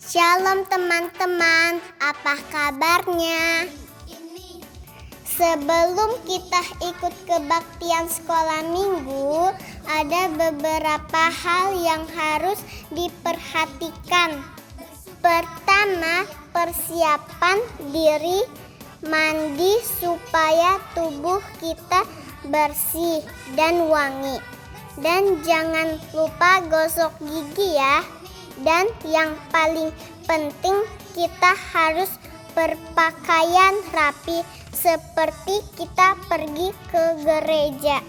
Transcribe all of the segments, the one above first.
Shalom teman-teman, apa kabarnya? Sebelum kita ikut kebaktian sekolah minggu, ada beberapa hal yang harus diperhatikan. Pertama, persiapan diri, mandi supaya tubuh kita bersih dan wangi. Dan jangan lupa gosok gigi ya. Dan yang paling penting, kita harus berpakaian rapi seperti kita pergi ke gereja.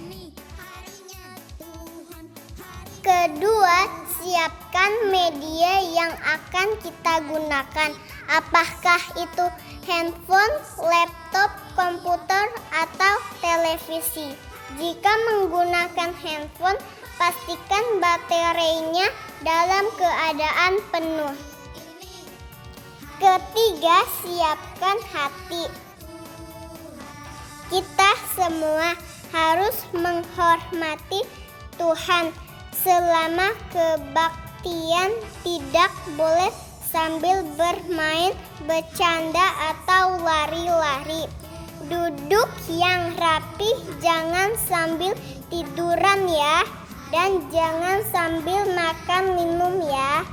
Kedua, siapkan media yang akan kita gunakan. Apakah itu handphone, laptop, komputer, atau televisi? Jika menggunakan handphone, pastikan baterainya dalam keadaan penuh. Ketiga, siapkan hati. Kita semua harus menghormati Tuhan. Selama kebaktian tidak boleh sambil bermain, bercanda, atau lari-lari. Duduk yang rapi, jangan sambil tiduran ya. Dan jangan sambil makan minum ya.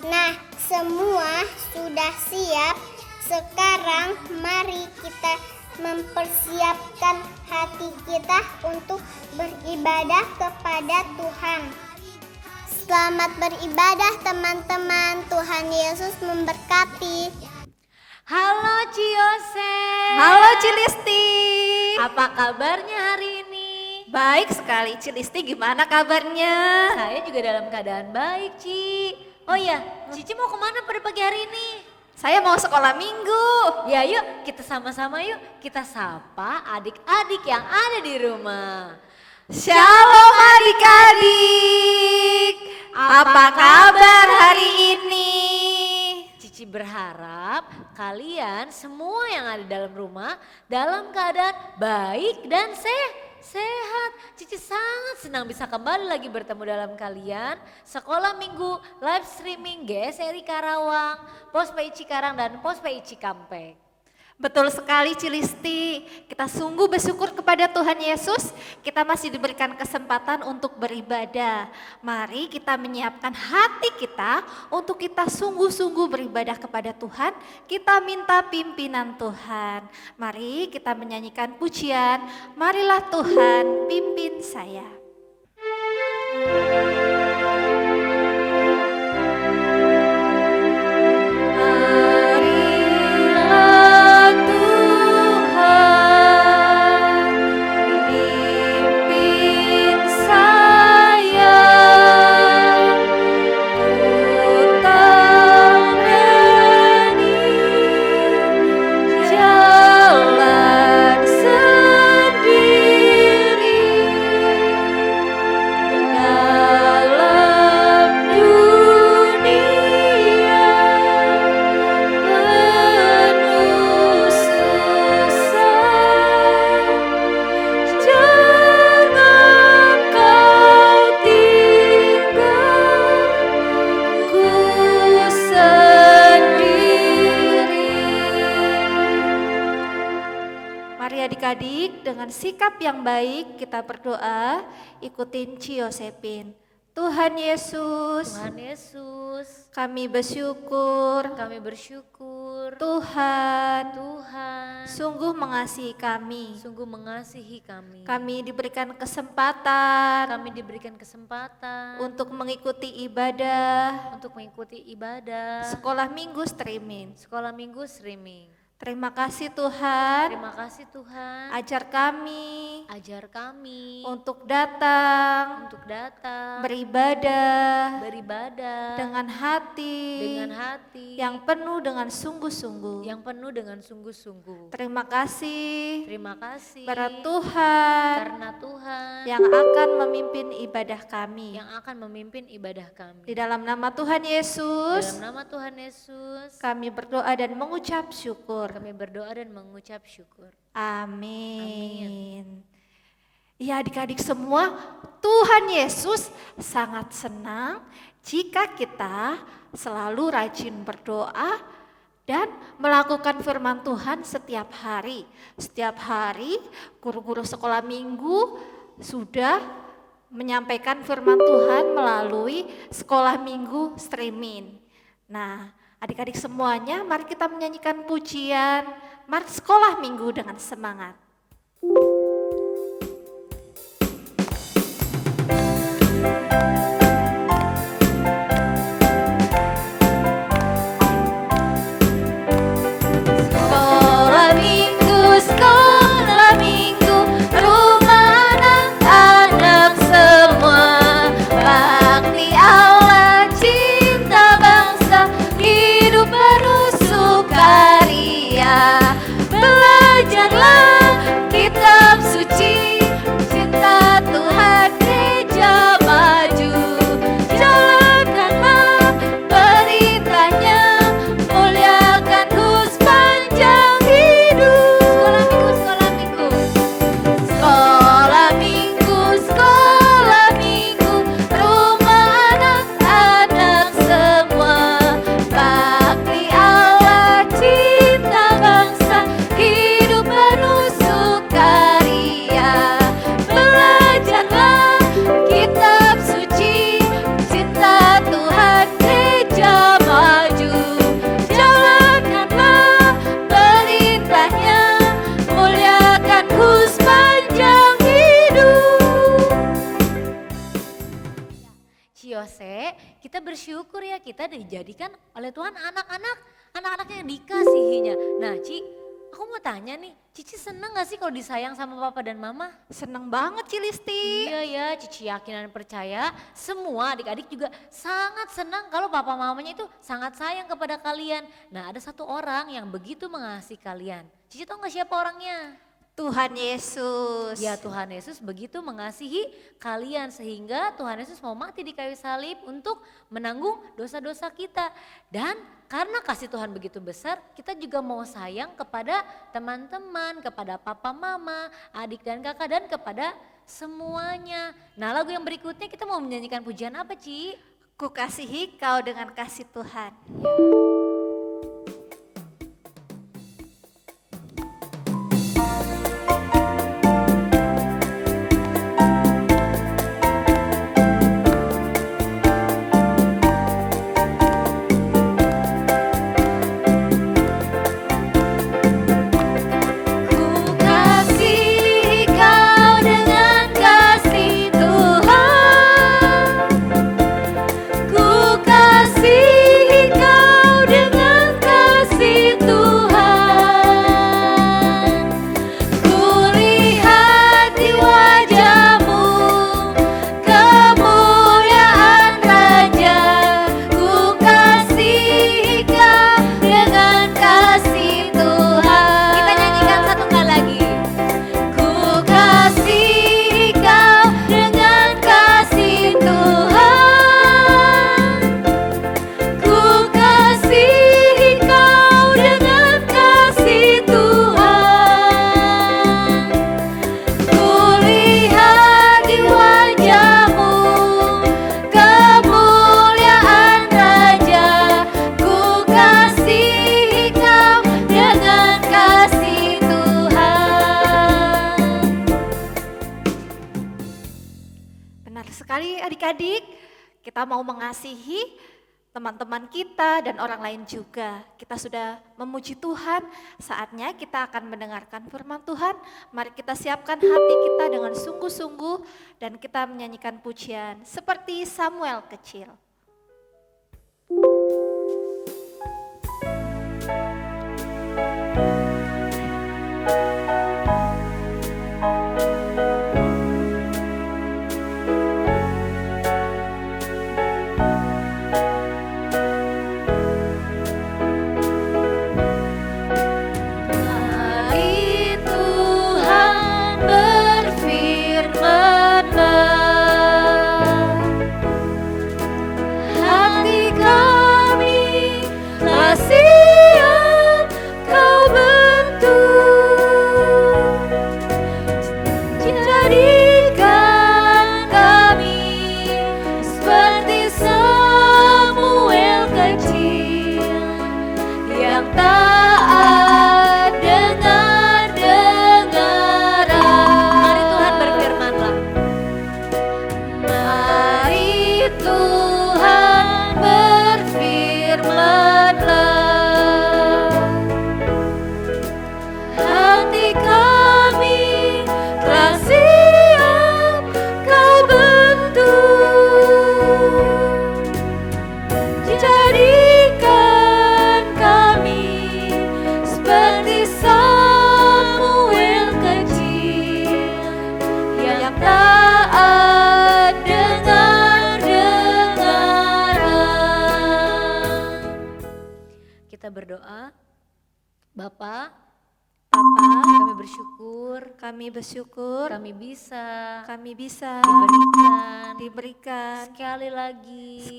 Nah, semua sudah siap. Sekarang mari kita mempersiapkan hati kita untuk beribadah kepada Tuhan. Selamat beribadah teman-teman. Tuhan Yesus memberkati. Halo Ciyose. Halo Cilisti. Apa kabarnya hari ini? Baik sekali Cilisti, gimana kabarnya? Saya juga dalam keadaan baik, Ci. Oh iya, Cici mau kemana pada pagi hari ini? Saya mau sekolah minggu. Ya yuk, kita sama-sama yuk. Kita sapa adik-adik yang ada di rumah. Shalom adik-adik. Apa kabar hari ini? Cici berharap kalian semua yang ada dalam rumah dalam keadaan baik dan sehat. Cici sangat senang bisa kembali lagi bertemu dalam kalian. Sekolah Minggu live streaming GSRI Karawang, Pos PI Cikarang dan Pos PI Cikampek. Betul sekali Cilisti, kita sungguh bersyukur kepada Tuhan Yesus, kita masih diberikan kesempatan untuk beribadah. Mari kita menyiapkan hati kita untuk kita sungguh-sungguh beribadah kepada Tuhan, kita minta pimpinan Tuhan. Mari kita menyanyikan pujian, marilah Tuhan pimpin saya. Adik-adik, dengan sikap yang baik kita berdoa, ikutin Ciosepin. Tuhan Yesus, kami bersyukur, Tuhan sungguh mengasihi kami. Kami diberikan kesempatan, untuk mengikuti ibadah, sekolah minggu streaming. Terima kasih Tuhan. Ajar kami. Untuk datang. Beribadah. Dengan hati. Yang penuh dengan sungguh-sungguh. Terima kasih. Pada Tuhan. Yang akan memimpin ibadah kami. Di dalam nama Tuhan Yesus. Kami berdoa dan mengucap syukur. Amin. Ya adik-adik semua, Tuhan Yesus sangat senang jika kita selalu rajin berdoa dan melakukan firman Tuhan setiap hari. Setiap hari guru-guru sekolah minggu sudah menyampaikan firman Tuhan melalui sekolah minggu streaming. Nah, adik-adik semuanya, mari kita menyanyikan pujian, mari sekolah minggu dengan semangat. Sekolah minggu, rumah anak-anak semua, bakti Allah, cinta bangsa, hidup penuh sukaria. Belajarlah kitab suci, cinta Tuhan gereja maju. Jalankanlah perintahnya, muliakan sepanjang hidup. Sekolah minggu, rumah anak-anak semua, bakti Allah, cinta bangsa, hidup penuh sukaria. Belajarlah kitab suci, cinta Tuhan gereja maju. Jalankanlah perintahnya, muliakan sepanjang hidup. Ciose, kita bersyukur ya kita dijadikan oleh Tuhan anak-anak yang dikasihinya. Nah Ci, aku mau tanya nih, Cici seneng gak sih kalau disayang sama papa dan mama? Seneng banget Cilisti. Iya ya, Cici yakin dan percaya semua adik-adik juga sangat senang kalau papa mamanya itu sangat sayang kepada kalian. Nah ada satu orang yang begitu mengasihi kalian. Cici tahu gak siapa orangnya? Tuhan Yesus. Ya Tuhan Yesus begitu mengasihi kalian sehingga Tuhan Yesus mau mati di kayu salib untuk menanggung dosa-dosa kita. Dan karena kasih Tuhan begitu besar, kita juga mau sayang kepada teman-teman, kepada papa mama, adik dan kakak dan kepada semuanya. Nah lagu yang berikutnya kita mau menyanyikan pujian apa Ci? Ku kasihi kau dengan kasih Tuhan. Ku kasihi kau dengan kasih Tuhan. Ku kasihi kau dengan kasih Tuhan. Ku lihat di wajahmu kemuliaan Raja. Ku kasihi kau dengan kasih Tuhan. Kita nyanyikan satu kali lagi. Ku kasihi kau dengan kasih Tuhan. Ku kasihi kau dengan kasih Tuhan. Ku lihat di wajahmu kemuliaan Raja. Ku kasihi kau dengan kasih Tuhan. Benar sekali adik-adik, kita mau mengasihi teman-teman kita dan orang lain juga. Kita sudah memuji Tuhan, saatnya kita akan mendengarkan firman Tuhan. Mari kita siapkan hati kita dengan sungguh-sungguh dan kita menyanyikan pujian seperti Samuel kecil. Mari Tuhan berfirman-Nya, kita berdoa. Bapa, Bapa, kami bersyukur kami bersyukur kami bisa kami bisa diberikan sekali lagi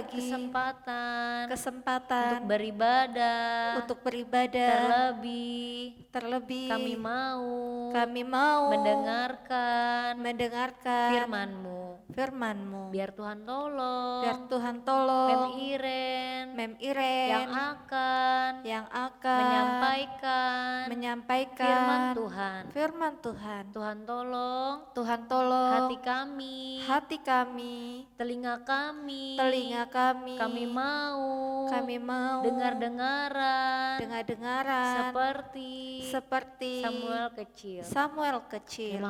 kesempatan kesempatan untuk beribadah, terlebih kami mau mendengarkan firman-Mu. Biar Tuhan tolong Mem Iren yang akan menyampaikan firman Tuhan. Tuhan tolong hati kami, telinga kami. Kami mau dengar-dengaran seperti Samuel kecil.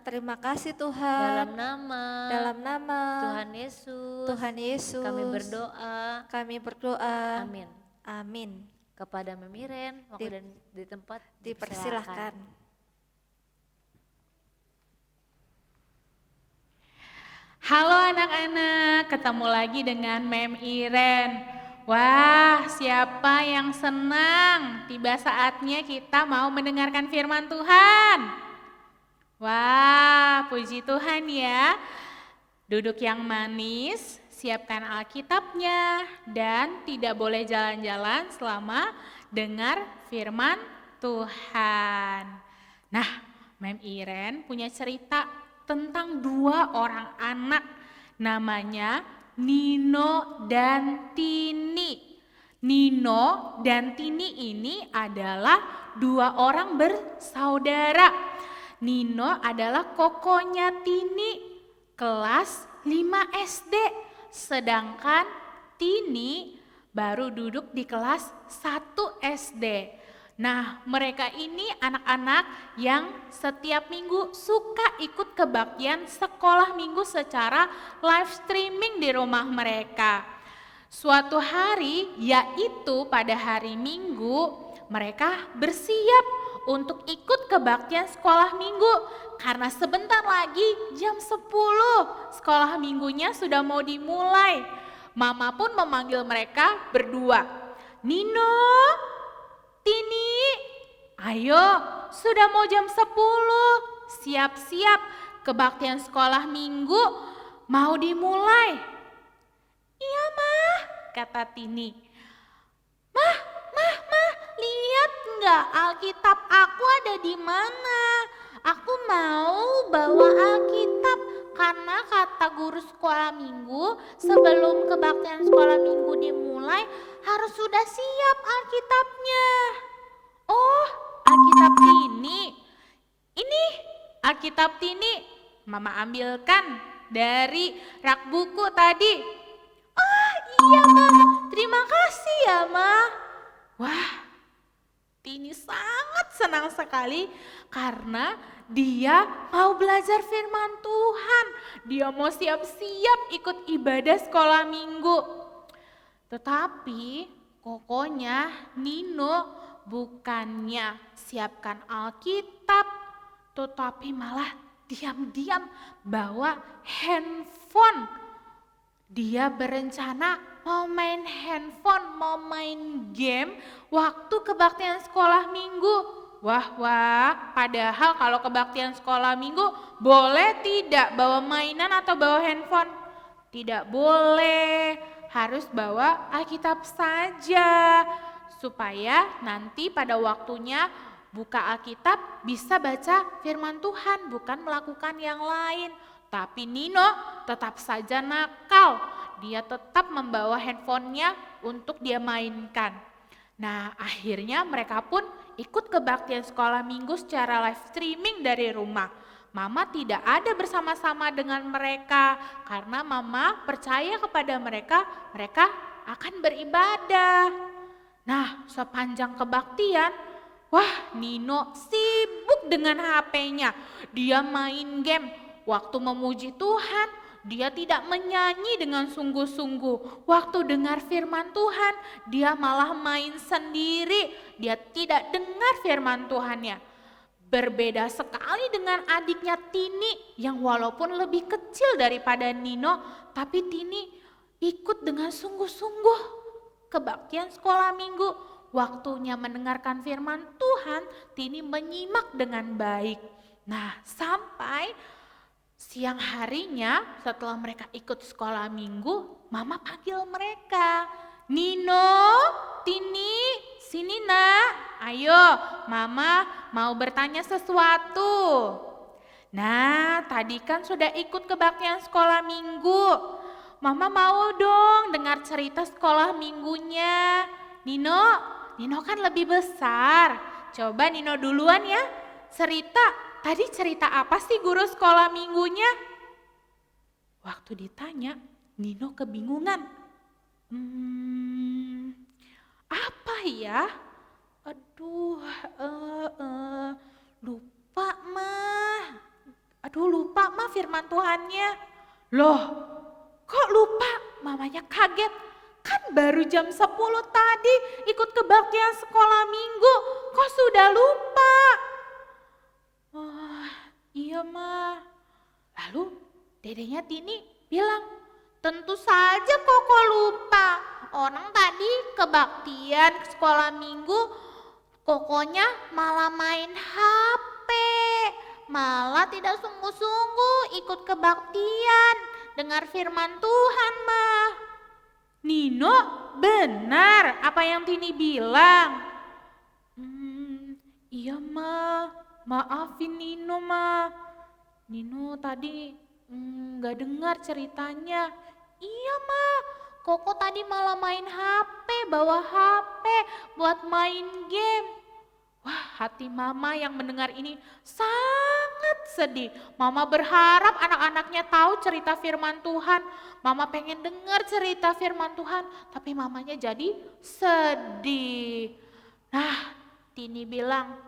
Terima kasih Tuhan. Dalam nama Tuhan Yesus kami berdoa. Amin. Kepada Mem Iren, waktu dan di tempat Dipersilahkan. Halo anak-anak, ketemu lagi dengan Mem Iren. Wah, siapa yang senang? Tiba saatnya kita mau mendengarkan firman Tuhan. Wah, puji Tuhan ya. Duduk yang manis, siapkan Alkitabnya, dan tidak boleh jalan-jalan selama dengar firman Tuhan. Nah, Mem Iren punya cerita tentang 2 orang anak, namanya Nino dan Tini. Nino dan Tini ini adalah 2 orang bersaudara. Nino adalah kokonya Tini, kelas 5 SD, sedangkan Tini baru duduk di kelas 1 SD. Nah, mereka ini anak-anak yang setiap minggu suka ikut kebaktian sekolah minggu secara live streaming di rumah mereka. Suatu hari, yaitu pada hari Minggu, mereka bersiap untuk ikut kebaktian sekolah minggu karena sebentar lagi jam 10 sekolah minggunya sudah mau dimulai. Mama pun memanggil mereka berdua. Nino, Tini, ayo sudah mau jam 10, siap-siap kebaktian sekolah minggu mau dimulai. Iya mah, kata Tini. Mah, lihat nggak Alkitab aku ada di mana? Aku mau bawa Alkitab karena kata guru sekolah minggu sebelum kebaktian sekolah minggu dimulai harus sudah siap Alkitabnya. Oh, Alkitab Tini. Ini Alkitab Tini, Mama ambilkan dari rak buku tadi. Ah, iya Ma, terima kasih ya Ma. Wah, Tini sangat senang sekali karena dia mau belajar firman Tuhan. Dia mau siap-siap ikut ibadah sekolah minggu. Tetapi kokonya Nino bukannya siapkan Alkitab, tetapi malah diam-diam bawa handphone. Dia berencana mau main handphone, mau main game waktu kebaktian sekolah minggu. Wah, padahal kalau kebaktian sekolah minggu boleh tidak bawa mainan atau bawa handphone? Tidak boleh, harus bawa Alkitab saja. Supaya nanti pada waktunya buka Alkitab bisa baca firman Tuhan, bukan melakukan yang lain. Tapi Nino tetap saja nakal, dia tetap membawa handphonenya untuk dia mainkan. Nah, akhirnya mereka pun ikut kebaktian sekolah minggu secara live streaming dari rumah. Mama tidak ada bersama-sama dengan mereka karena Mama percaya kepada mereka akan beribadah. Nah, sepanjang kebaktian, wah Nino sibuk dengan HP-nya. Dia main game. Waktu memuji Tuhan, dia tidak menyanyi dengan sungguh-sungguh. Waktu dengar firman Tuhan, dia malah main sendiri. Dia tidak dengar firman Tuhannya. Berbeda sekali dengan adiknya Tini yang walaupun lebih kecil daripada Nino, tapi Tini ikut dengan sungguh-sungguh kebaktian sekolah minggu. Waktunya mendengarkan firman Tuhan, Tini menyimak dengan baik. Nah, sampai siang harinya setelah mereka ikut sekolah minggu, Mama panggil mereka. Nino, Tini, sini nak. Ayo, Mama mau bertanya sesuatu. Nah, tadi kan sudah ikut kebaktian sekolah minggu. Mama mau dong dengar cerita sekolah minggunya. Nino kan lebih besar. Coba Nino duluan ya. Tadi cerita apa sih guru sekolah minggunya? Waktu ditanya, Nino kebingungan. Apa ya? Aduh, lupa mah firman Tuhannya. Loh, kok lupa? Mamanya kaget. Kan baru jam 10 tadi ikut kebaktian sekolah minggu. Kok sudah lupa? Oh, iya mah. Lalu dedenya Tini bilang, tentu saja Koko lupa. Orang tadi kebaktian sekolah minggu, Kokonya malah main HP. Malah tidak sungguh-sungguh ikut kebaktian, dengar firman Tuhan mah. Nino, benar apa yang Tini bilang? Iya mah, maafin Nino mah. Nino tadi gak dengar ceritanya. Iya mah, Koko tadi malah main HP, bawa HP buat main game. Wah, hati Mama yang mendengar ini sangat sedih. Mama berharap anak-anaknya tahu cerita firman Tuhan. Mama pengen dengar cerita firman Tuhan, tapi mamanya jadi sedih. Nah, Tini bilang,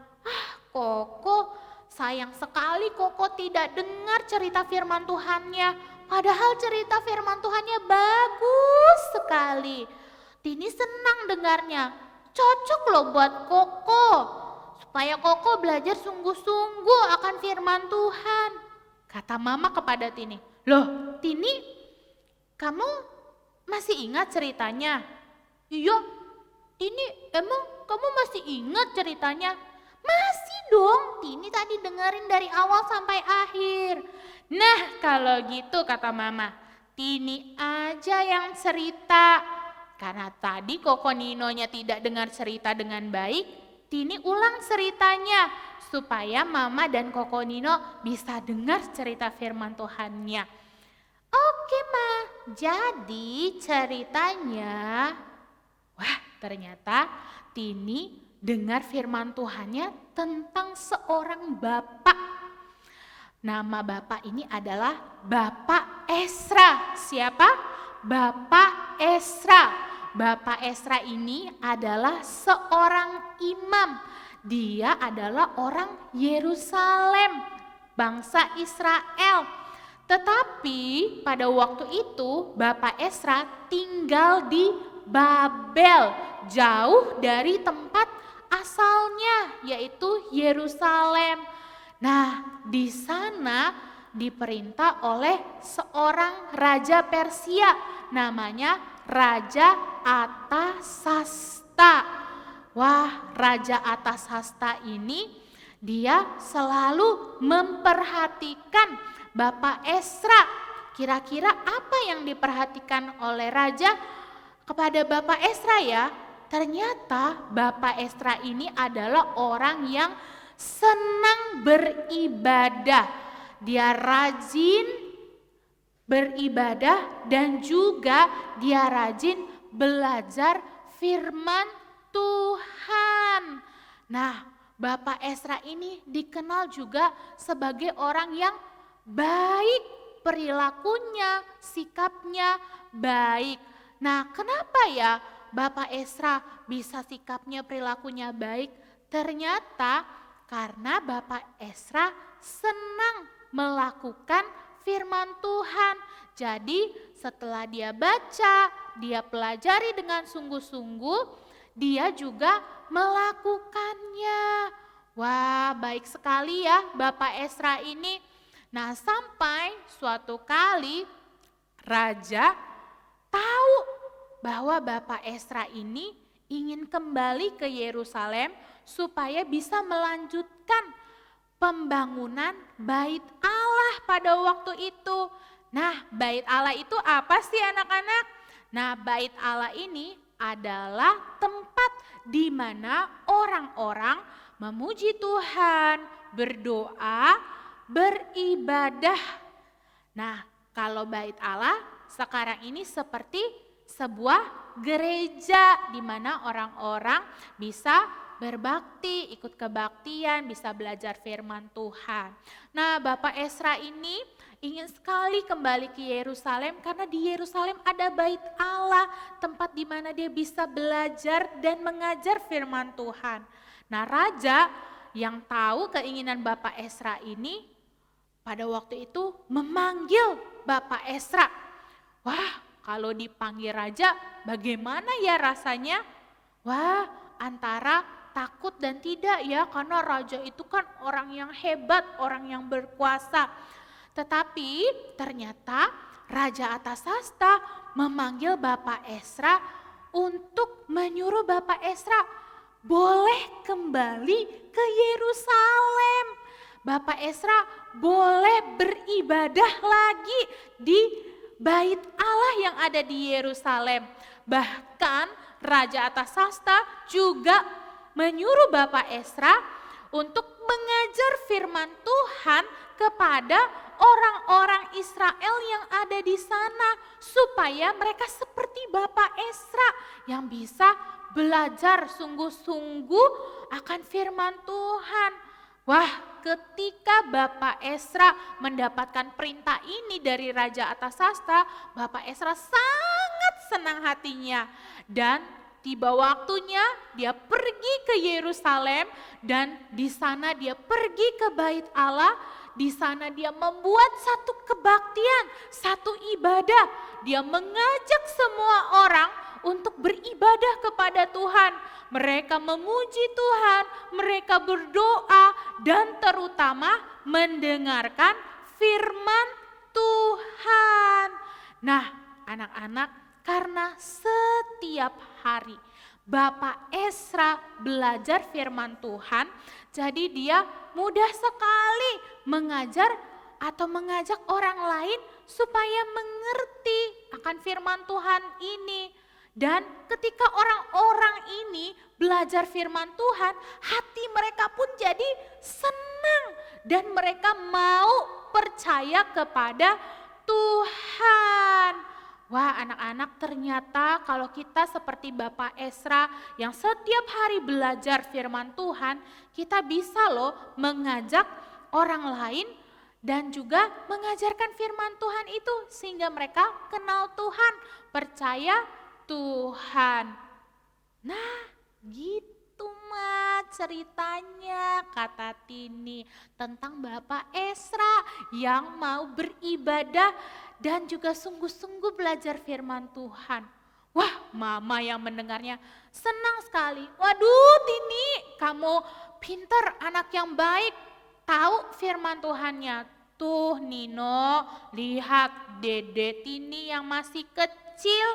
Koko, sayang sekali Koko tidak dengar cerita firman Tuhannya. Padahal cerita firman Tuhannya bagus sekali. Tini senang dengarnya, cocok loh buat Koko. Supaya Koko belajar sungguh-sungguh akan firman Tuhan. Kata Mama kepada Tini, loh Tini, kamu masih ingat ceritanya? Iya, Tini emang kamu masih ingat ceritanya? Masih dong, Tini tadi dengerin dari awal sampai akhir. Nah kalau gitu kata Mama, Tini aja yang cerita. Karena tadi Koko Ninonya tidak dengar cerita dengan baik, Tini ulang ceritanya supaya Mama dan Koko Nino bisa dengar cerita firman Tuhannya. Oke Ma, jadi ceritanya, wah ternyata Tini dengar firman Tuhannya tentang seorang bapak. Nama bapak ini adalah Bapak Esra. Siapa? Bapak Esra. Bapak Esra ini adalah seorang imam. Dia adalah orang Yerusalem, bangsa Israel. Tetapi pada waktu itu Bapak Esra tinggal di Babel, jauh dari tempat asalnya yaitu Yerusalem. Nah, di sana diperintah oleh seorang raja Persia namanya Raja Atasasta. Wah, Raja Atasasta ini dia selalu memperhatikan Bapak Esra. Kira-kira apa yang diperhatikan oleh raja kepada Bapak Esra ya? Ternyata Bapak Esra ini adalah orang yang senang beribadah. Dia rajin beribadah dan juga dia rajin belajar firman Tuhan. Nah, Bapak Esra ini dikenal juga sebagai orang yang baik, perilakunya, sikapnya baik. Nah, kenapa ya Bapak Esra bisa sikapnya, perilakunya baik? Ternyata karena Bapak Esra senang melakukan firman Tuhan. Jadi setelah dia baca, dia pelajari dengan sungguh-sungguh, dia juga melakukannya. Wah, baik sekali ya Bapak Esra ini. Nah, sampai suatu kali raja tahu bahwa Bapak Esra ini ingin kembali ke Yerusalem supaya bisa melanjutkan pembangunan bait Allah pada waktu itu. Nah, bait Allah itu apa sih anak-anak? Nah, bait Allah ini adalah tempat di mana orang-orang memuji Tuhan, berdoa, beribadah. Nah, kalau bait Allah sekarang ini seperti sebuah gereja di mana orang-orang bisa berbakti, ikut kebaktian, bisa belajar firman Tuhan. Nah, Bapak Esra ini ingin sekali kembali ke Yerusalem karena di Yerusalem ada bait Allah, tempat di mana dia bisa belajar dan mengajar firman Tuhan. Nah, raja yang tahu keinginan Bapak Esra ini pada waktu itu memanggil Bapak Esra. Wah, kalau dipanggil raja bagaimana ya rasanya? Wah, antara takut dan tidak ya, karena raja itu kan orang yang hebat, orang yang berkuasa. Tetapi ternyata Raja Artasasta memanggil Bapak Esra untuk menyuruh Bapak Esra boleh kembali ke Yerusalem. Bapak Esra boleh beribadah lagi di bait Allah yang ada di Yerusalem. Bahkan Raja Artasasta juga menyuruh Bapak Esra untuk mengajar firman Tuhan kepada orang-orang Israel yang ada di sana supaya mereka seperti Bapak Esra yang bisa belajar sungguh-sungguh akan firman Tuhan. Wah, ketika Bapak Esra mendapatkan perintah ini dari Raja Artasasta, Bapak Esra sangat senang hatinya dan tiba waktunya dia pergi ke Yerusalem dan di sana dia pergi ke bait Allah. Di sana dia membuat satu kebaktian, satu ibadah. Dia mengajak semua orang untuk beribadah kepada Tuhan. Mereka memuji Tuhan, mereka berdoa dan terutama mendengarkan firman Tuhan. Nah, anak-anak, karena setiap hari Bapak Esra belajar firman Tuhan, jadi dia mudah sekali mengajar atau mengajak orang lain supaya mengerti akan firman Tuhan ini. Dan ketika orang-orang ini belajar firman Tuhan, hati mereka pun jadi senang dan mereka mau percaya kepada Tuhan. Wah, anak-anak, ternyata kalau kita seperti Bapak Esra yang setiap hari belajar firman Tuhan, kita bisa loh mengajak orang lain dan juga mengajarkan firman Tuhan itu sehingga mereka kenal Tuhan, percaya Tuhan. Nah, gitu mah ceritanya kata Tini tentang Bapak Esra yang mau beribadah dan juga sungguh-sungguh belajar firman Tuhan. Wah, mama yang mendengarnya senang sekali. Waduh, Tini, kamu pinter, anak yang baik, tahu firman Tuhannya. Tuh Nino, lihat Dede Tini yang masih kecil,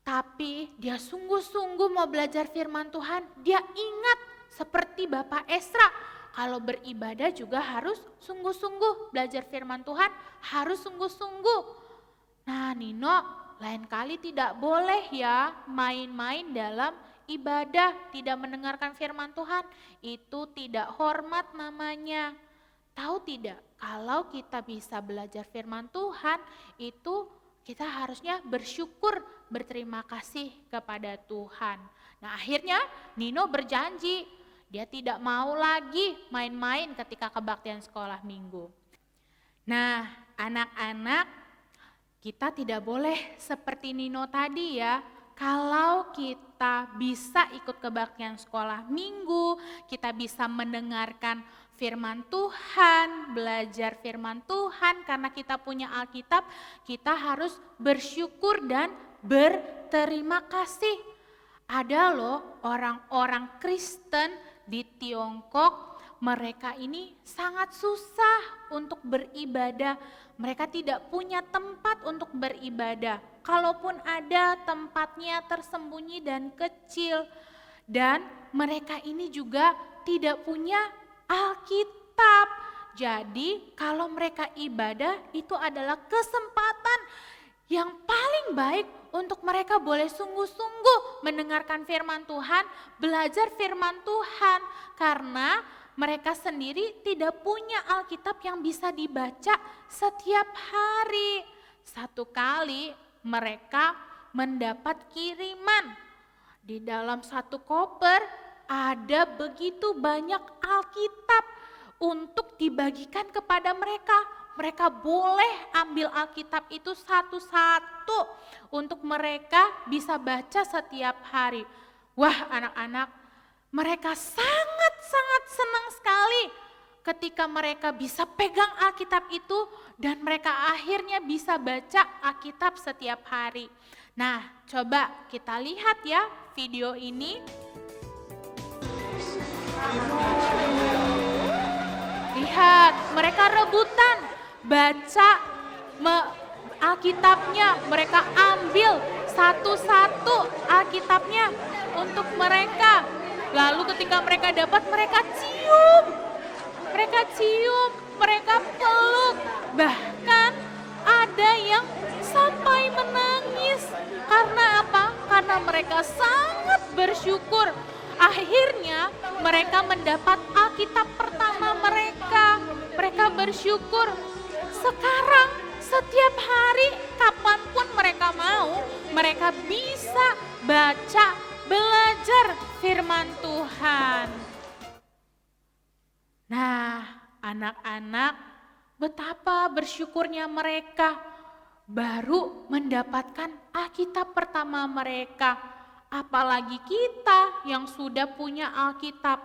tapi dia sungguh-sungguh mau belajar firman Tuhan. Dia ingat seperti Bapak Esra. Kalau beribadah juga harus sungguh-sungguh, belajar firman Tuhan harus sungguh-sungguh. Nah, Nino, lain kali tidak boleh ya main-main dalam ibadah, tidak mendengarkan firman Tuhan. Itu tidak hormat namanya. Tahu tidak, kalau kita bisa belajar firman Tuhan, itu kita harusnya bersyukur, berterima kasih kepada Tuhan. Nah, akhirnya Nino berjanji dia tidak mau lagi main-main ketika kebaktian sekolah minggu. Nah, anak-anak, kita tidak boleh seperti Nino tadi ya. Kalau kita bisa ikut kebaktian sekolah minggu, kita bisa mendengarkan firman Tuhan, belajar firman Tuhan karena kita punya Alkitab, kita harus bersyukur dan berterima kasih. Ada loh orang-orang Kristen di Tiongkok, mereka ini sangat susah untuk beribadah. Mereka tidak punya tempat untuk beribadah. kalaupun ada tempatnya tersembunyi dan kecil. Dan mereka ini juga tidak punya Alkitab. Jadi kalau mereka ibadah itu adalah kesempatan yang paling baik untuk mereka boleh sungguh-sungguh mendengarkan firman Tuhan, belajar firman Tuhan. Karena mereka sendiri tidak punya Alkitab yang bisa dibaca setiap hari. Satu kali mereka mendapat kiriman. Di dalam satu koper ada begitu banyak Alkitab untuk dibagikan kepada mereka. Mereka boleh ambil Alkitab itu satu-satu untuk mereka bisa baca setiap hari. Wah, anak-anak, mereka sangat-sangat senang sekali ketika mereka bisa pegang Alkitab itu dan mereka akhirnya bisa baca Alkitab setiap hari. Nah, coba kita lihat ya video ini. Lihat, mereka rebutan baca Alkitabnya. Mereka ambil satu-satu Alkitabnya untuk mereka. Lalu ketika mereka dapat, mereka cium, mereka peluk. Bahkan ada yang sampai menangis. Karena apa? Karena mereka sangat bersyukur. Akhirnya mereka mendapat Alkitab pertama mereka. Mereka bersyukur. Sekarang setiap hari kapanpun mereka mau, mereka bisa baca, belajar firman Tuhan. Nah, anak-anak, betapa bersyukurnya mereka baru mendapatkan Alkitab pertama mereka. Apalagi kita yang sudah punya Alkitab.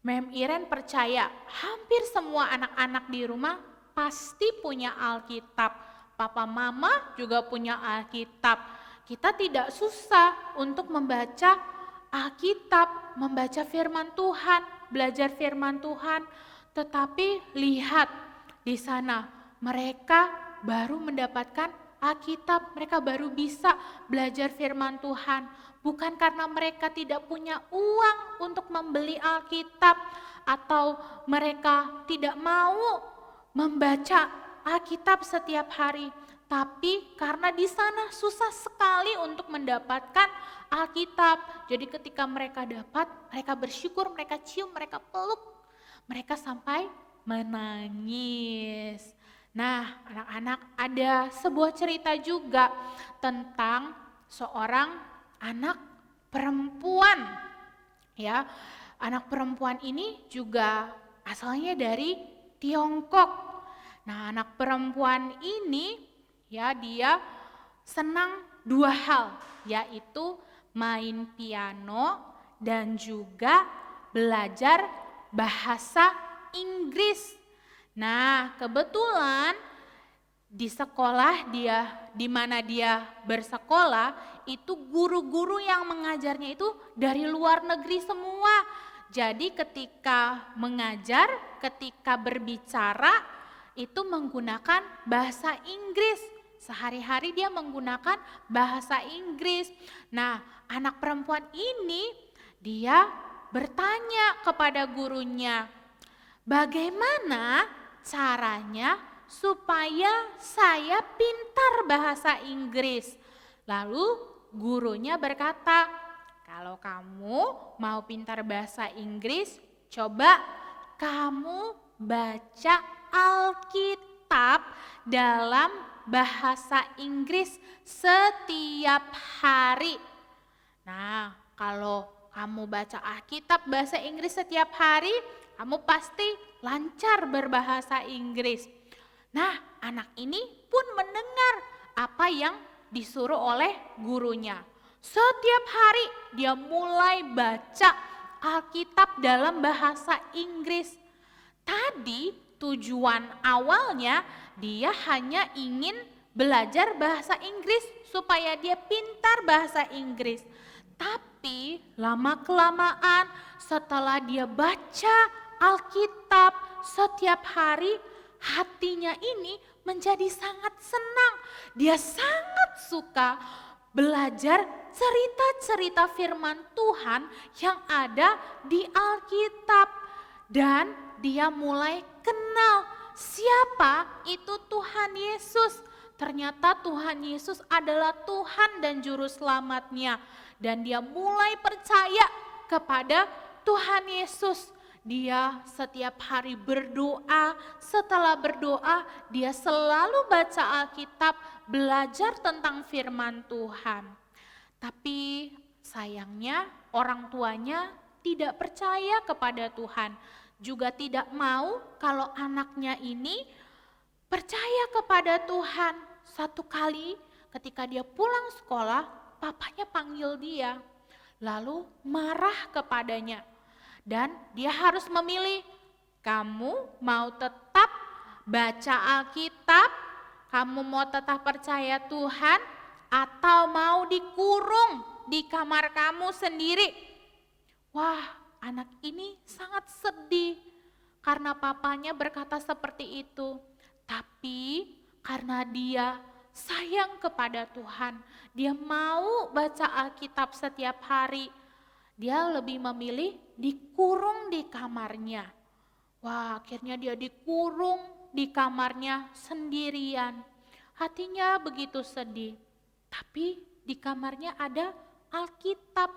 Mem Iren percaya hampir semua anak-anak di rumah pasti punya Alkitab. Papa mama juga punya Alkitab. Kita tidak susah untuk membaca Alkitab, membaca firman Tuhan, belajar firman Tuhan. Tetapi lihat di sana mereka baru mendapatkan Alkitab, mereka baru bisa belajar firman Tuhan. Bukan karena mereka tidak punya uang untuk membeli Alkitab atau mereka tidak mau membaca Alkitab setiap hari. Tapi karena di sana susah sekali untuk mendapatkan Alkitab. Jadi ketika mereka dapat, mereka bersyukur, mereka cium, mereka peluk. Mereka sampai menangis. Nah, anak-anak, ada sebuah cerita juga tentang seorang anak perempuan. Ya, anak perempuan ini juga asalnya dari Tiongkok. Nah, anak perempuan ini ya dia senang dua hal, yaitu main piano dan juga belajar bahasa Inggris. Nah, kebetulan di sekolah di mana dia bersekolah, itu guru-guru yang mengajarnya itu dari luar negeri semua. Jadi ketika mengajar, ketika berbicara, itu menggunakan bahasa Inggris. Sehari-hari dia menggunakan bahasa Inggris. Nah, anak perempuan ini dia bertanya kepada gurunya, bagaimana caranya supaya saya pintar bahasa Inggris? Lalu gurunya berkata, kalau kamu mau pintar bahasa Inggris, coba kamu baca Alkitab dalam bahasa Inggris setiap hari. Nah, kalau kamu baca Alkitab bahasa Inggris setiap hari, kamu pasti lancar berbahasa Inggris. Nah, anak ini pun mendengar apa yang disuruh oleh gurunya. Setiap hari dia mulai baca Alkitab dalam bahasa Inggris. Tadi tujuan awalnya dia hanya ingin belajar bahasa Inggris supaya dia pintar bahasa Inggris. Tapi lama-kelamaan setelah dia baca Alkitab setiap hari, hatinya ini menjadi sangat senang. Dia sangat suka belajar cerita-cerita firman Tuhan yang ada di Alkitab. Dan dia mulai kenal siapa itu Tuhan Yesus. Ternyata Tuhan Yesus adalah Tuhan dan Juru Selamatnya. Dan dia mulai percaya kepada Tuhan Yesus. Dia setiap hari berdoa, setelah berdoa dia selalu baca Alkitab, belajar tentang firman Tuhan. Tapi sayangnya orang tuanya tidak percaya kepada Tuhan. Juga tidak mau kalau anaknya ini percaya kepada Tuhan. Satu kali ketika dia pulang sekolah, papanya panggil dia, lalu marah kepadanya. Dan dia harus memilih, kamu mau tetap baca Alkitab, kamu mau tetap percaya Tuhan, atau mau dikurung di kamar kamu sendiri. Wah, anak ini sangat sedih karena papanya berkata seperti itu. Tapi karena dia sayang kepada Tuhan, dia mau baca Alkitab setiap hari, dia lebih memilih dikurung di kamarnya. Wah, akhirnya dia dikurung di kamarnya sendirian. Hatinya begitu sedih. Tapi di kamarnya ada Alkitab.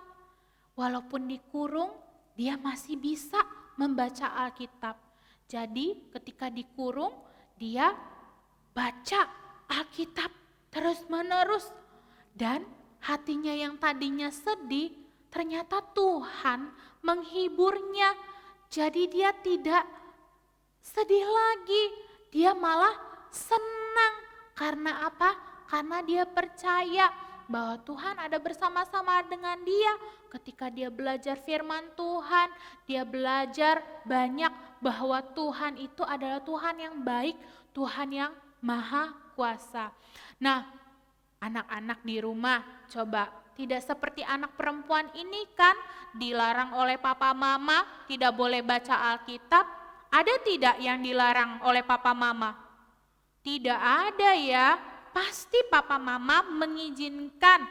Walaupun dikurung, dia masih bisa membaca Alkitab. Jadi ketika dikurung, dia baca Alkitab terus-menerus. Dan hatinya yang tadinya sedih, ternyata Tuhan menghiburnya. Jadi dia tidak sedih lagi, dia malah senang. Karena apa? Karena dia percaya bahwa Tuhan ada bersama-sama dengan dia. Ketika dia belajar firman Tuhan, dia belajar banyak bahwa Tuhan itu adalah Tuhan yang baik, Tuhan yang maha kuasa. Nah, anak-anak di rumah coba tidak seperti anak perempuan ini kan, dilarang oleh papa mama, tidak boleh baca Alkitab. Ada tidak yang dilarang oleh papa mama? Tidak ada ya, pasti papa mama mengizinkan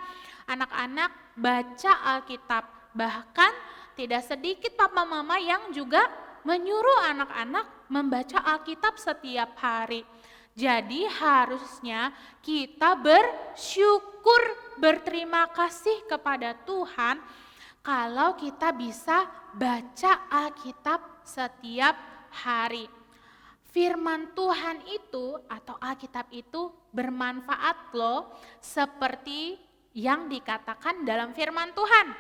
anak-anak baca Alkitab. Bahkan tidak sedikit papa mama yang juga menyuruh anak-anak membaca Alkitab setiap hari. Jadi harusnya kita bersyukur, berterima kasih kepada Tuhan kalau kita bisa baca Alkitab setiap hari. Firman Tuhan itu atau Alkitab itu bermanfaat loh, seperti yang dikatakan dalam firman Tuhan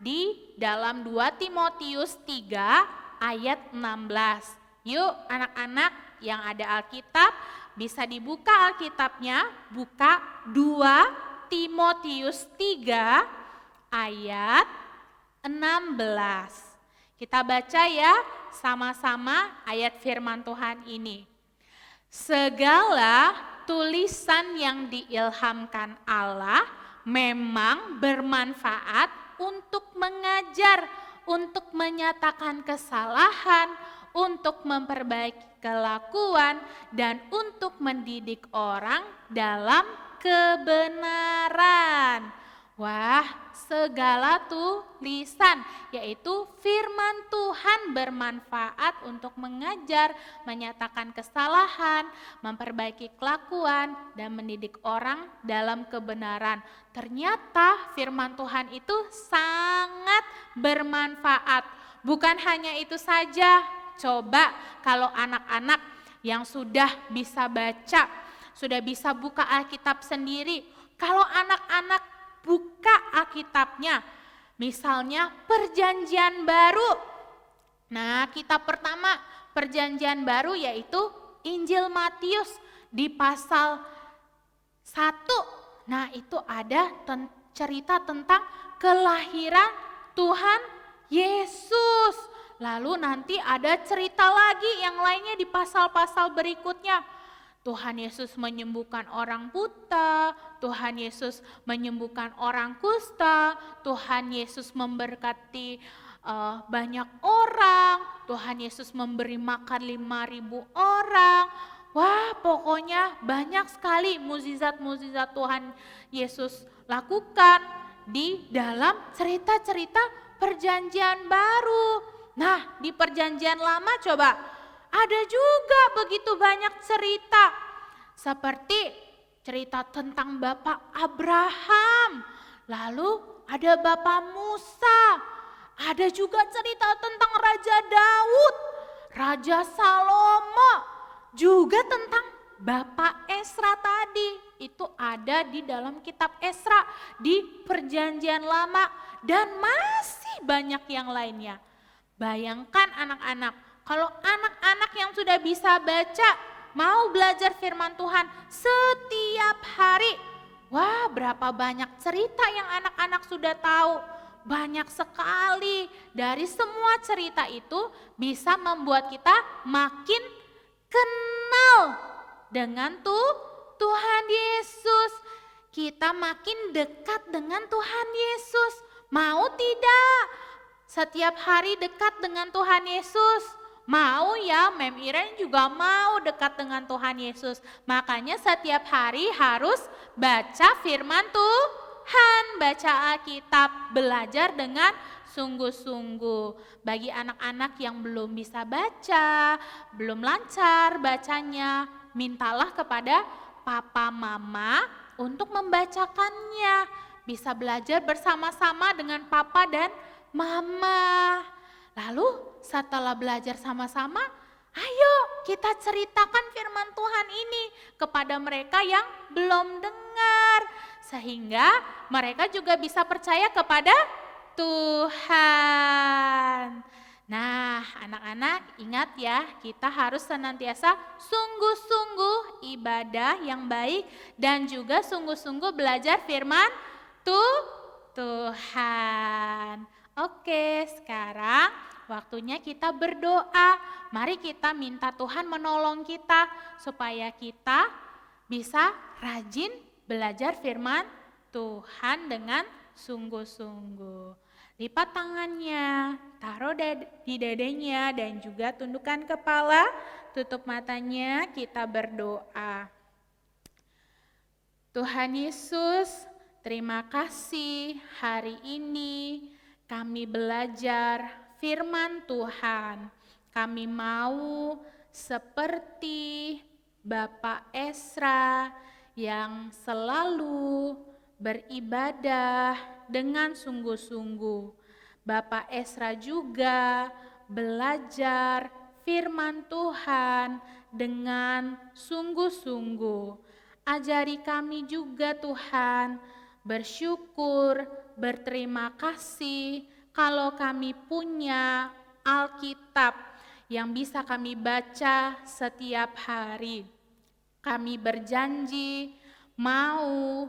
di dalam 2 Timotius 3 ayat 16. Yuk anak-anak yang ada Alkitab, bisa dibuka Alkitabnya, buka 2 Timotius 3 ayat 16. Kita baca ya sama-sama ayat firman Tuhan ini. Segala tulisan yang diilhamkan Allah memang bermanfaat untuk mengajar, untuk menyatakan kesalahan, untuk memperbaiki kelakuan, dan untuk mendidik orang dalam kebenaran. Wah, segala tulisan, yaitu firman Tuhan bermanfaat untuk mengajar, menyatakan kesalahan, memperbaiki kelakuan, dan mendidik orang dalam kebenaran. Ternyata firman Tuhan itu sangat bermanfaat. Bukan hanya itu saja, coba kalau anak-anak yang sudah bisa baca, sudah bisa buka Alkitab sendiri, kalau anak-anak buka Alkitabnya, misalnya Perjanjian Baru. Nah, kitab pertama Perjanjian Baru yaitu Injil Matius di pasal 1. Nah, itu ada cerita tentang kelahiran Tuhan Yesus. Lalu nanti ada cerita lagi yang lainnya di pasal-pasal berikutnya. Tuhan Yesus menyembuhkan orang buta, Tuhan Yesus menyembuhkan orang kusta, Tuhan Yesus memberkati banyak orang, Tuhan Yesus memberi makan 5.000 orang. Wah, pokoknya banyak sekali mukjizat-mukjizat Tuhan Yesus lakukan di dalam cerita-cerita perjanjian baru. Nah, di perjanjian lama coba ada juga begitu banyak cerita. Seperti cerita tentang Bapak Abraham, lalu ada Bapak Musa, ada juga cerita tentang Raja Daud, Raja Salomo, juga tentang Bapak Esra tadi. Itu ada di dalam kitab Esra di perjanjian lama dan masih banyak yang lainnya. Bayangkan anak-anak, kalau anak-anak yang sudah bisa baca, mau belajar firman Tuhan setiap hari. Wah, berapa banyak cerita yang anak-anak sudah tahu. Banyak sekali. Dari semua cerita itu bisa membuat kita makin kenal dengan Tuhan Yesus. Kita makin dekat dengan Tuhan Yesus. Mau tidak? Setiap hari dekat dengan Tuhan Yesus. Mau ya, Mem Iren juga mau dekat dengan Tuhan Yesus. Makanya setiap hari harus baca firman Tuhan, baca Alkitab, belajar dengan sungguh-sungguh. Bagi anak-anak yang belum bisa baca, belum lancar bacanya, mintalah kepada papa mama untuk membacakannya. Bisa belajar bersama-sama dengan papa dan mama. Lalu setelah belajar sama-sama, ayo kita ceritakan firman Tuhan ini kepada mereka yang belum dengar. Sehingga mereka juga bisa percaya kepada Tuhan. Nah, anak-anak ingat ya, kita harus senantiasa sungguh-sungguh ibadah yang baik dan juga sungguh-sungguh belajar firman Tuhan. Oke, sekarang waktunya kita berdoa. Mari kita minta Tuhan menolong kita supaya kita bisa rajin belajar firman Tuhan dengan sungguh-sungguh. Lipat tangannya, taruh di dadanya dan juga tundukkan kepala, tutup matanya, kita berdoa. Tuhan Yesus, terima kasih hari ini kami belajar firman Tuhan. Kami mau seperti Bapak Esra yang selalu beribadah dengan sungguh-sungguh. Bapak Esra juga belajar firman Tuhan dengan sungguh-sungguh. Ajari kami juga Tuhan bersyukur, berterima kasih kalau kami punya Alkitab yang bisa kami baca setiap hari. Kami berjanji mau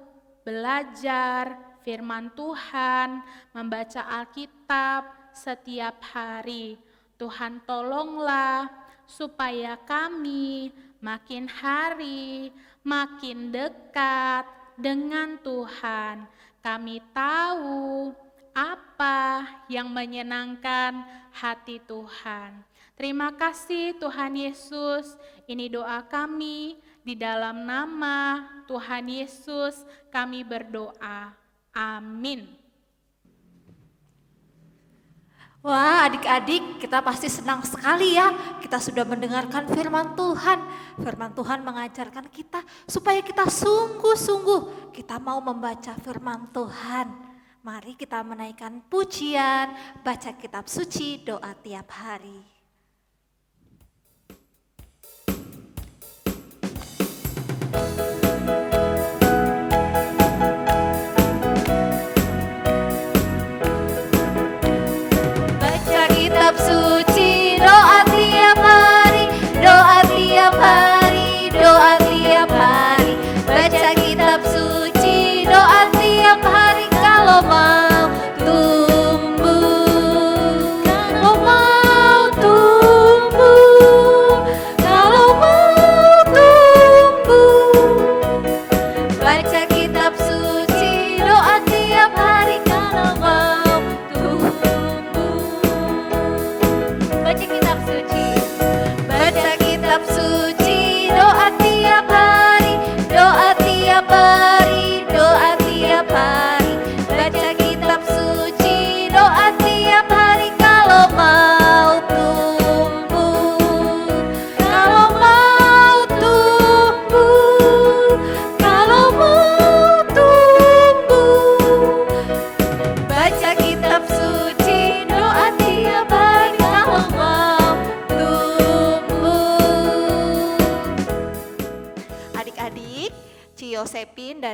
belajar firman Tuhan, membaca Alkitab setiap hari. Tuhan tolonglah supaya kami makin hari makin dekat dengan Tuhan. Kami tahu apa yang menyenangkan hati Tuhan. Terima kasih Tuhan Yesus, ini doa kami di dalam nama Tuhan Yesus kami berdoa. Amin. Wah, adik-adik, kita pasti senang sekali ya. Kita sudah mendengarkan firman Tuhan. Firman Tuhan mengajarkan kita supaya kita sungguh-sungguh kita mau membaca firman Tuhan. Mari kita menaikkan pujian, baca kitab suci, doa tiap hari. Baca kitab suci, doa tiap hari, doa tiap hari, doa tiap hari. Baca kitab suci, doa tiap hari kalau mau tumbuh, kalau mau tumbuh.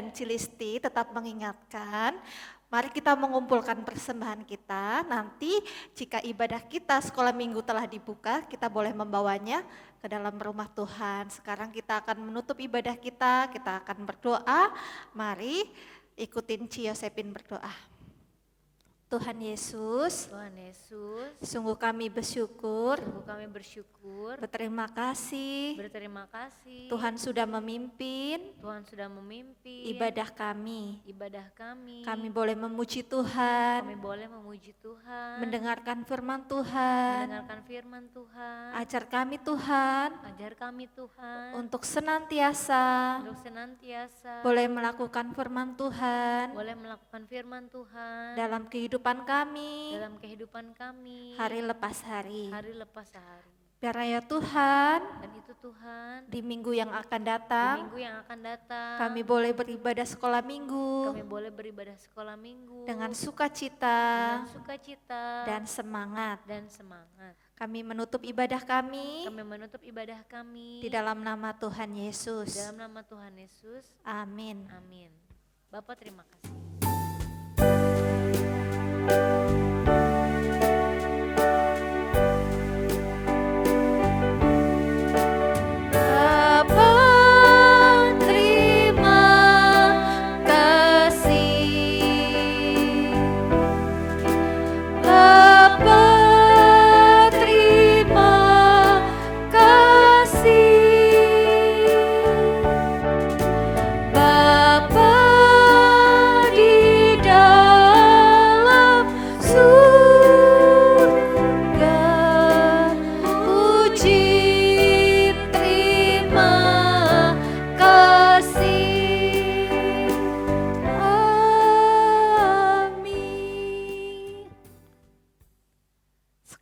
dan Cilisti tetap mengingatkan, mari kita mengumpulkan persembahan kita. Nanti jika ibadah kita sekolah minggu telah dibuka, kita boleh membawanya ke dalam rumah Tuhan. Sekarang kita akan menutup ibadah kita akan berdoa. Mari ikutin Ci Yosepin berdoa. Tuhan Yesus, sungguh kami bersyukur, berterima kasih, Tuhan sudah memimpin ibadah kami. Kami boleh memuji Tuhan, mendengarkan firman Tuhan. Ajar kami Tuhan, untuk senantiasa boleh melakukan firman Tuhan dalam kehidupan kami, hari lepas hari. Biar ya Tuhan, di minggu yang akan datang, kami boleh beribadah sekolah minggu, dengan sukacita, dan semangat. Kami menutup ibadah kami, di dalam nama Tuhan Yesus. Amin. Bapak terima kasih.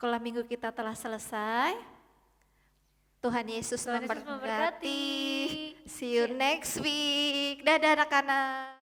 Sekolah minggu kita telah selesai. Tuhan Yesus memberkati. See you next week. Dadah anak-anak.